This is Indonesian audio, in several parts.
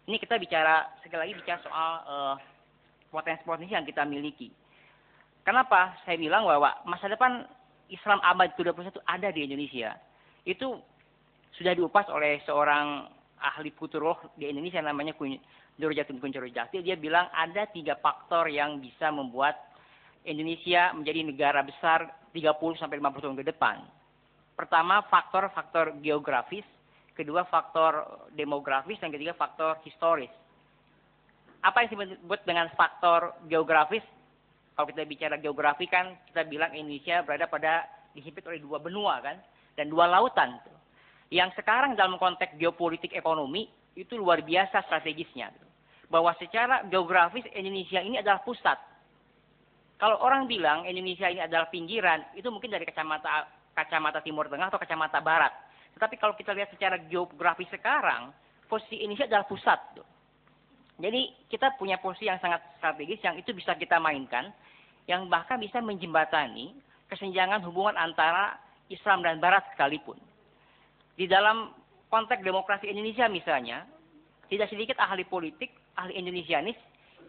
Ini kita sekali lagi bicara soal potensi-potensi yang kita miliki. Kenapa saya bilang bahwa masa depan Islam abad ke-21 ada di Indonesia? Itu sudah diupas oleh seorang ahli futurolog di Indonesia namanya Nurjatun Kunchorojati. Dia bilang ada 3 faktor yang bisa membuat Indonesia menjadi negara besar 30 sampai 50 tahun ke depan. Pertama, faktor geografis, kedua faktor demografis, dan ketiga faktor historis. Apa yang disebut dengan faktor geografis? Kalau kita bicara geografi kan kita bilang Indonesia berada dihimpit oleh 2 benua kan dan 2 lautan. Yang sekarang dalam konteks geopolitik ekonomi itu luar biasa strategisnya. Bahwa secara geografis Indonesia ini adalah pusat. Kalau orang bilang Indonesia ini adalah pinggiran, itu mungkin dari kacamata Timur Tengah atau kacamata Barat. Tetapi kalau kita lihat secara geografis sekarang, posisi Indonesia adalah pusat. Jadi kita punya posisi yang sangat strategis yang itu bisa kita mainkan, yang bahkan bisa menjembatani kesenjangan hubungan antara Islam dan Barat sekalipun. Di dalam konteks demokrasi Indonesia misalnya, tidak sedikit ahli politik, ahli Indonesianis,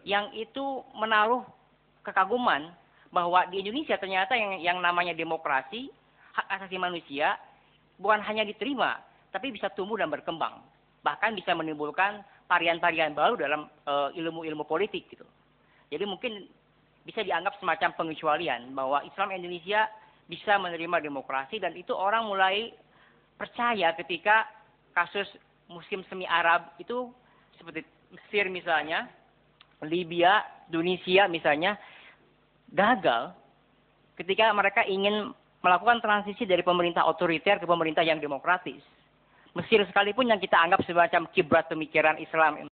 yang itu menaruh kekaguman bahwa di Indonesia ternyata yang namanya demokrasi, hak asasi manusia, bukan hanya diterima, tapi bisa tumbuh dan berkembang. Bahkan bisa menimbulkan varian-varian baru dalam ilmu-ilmu politik gitu. Jadi mungkin bisa dianggap semacam pengecualian bahwa Islam Indonesia bisa menerima demokrasi dan itu orang mulai percaya ketika kasus Muslim semi Arab itu seperti Mesir misalnya, Libya, Tunisia misalnya gagal ketika mereka ingin melakukan transisi dari pemerintah otoriter ke pemerintah yang demokratis. Mesir sekalipun yang kita anggap semacam kiblat pemikiran Islam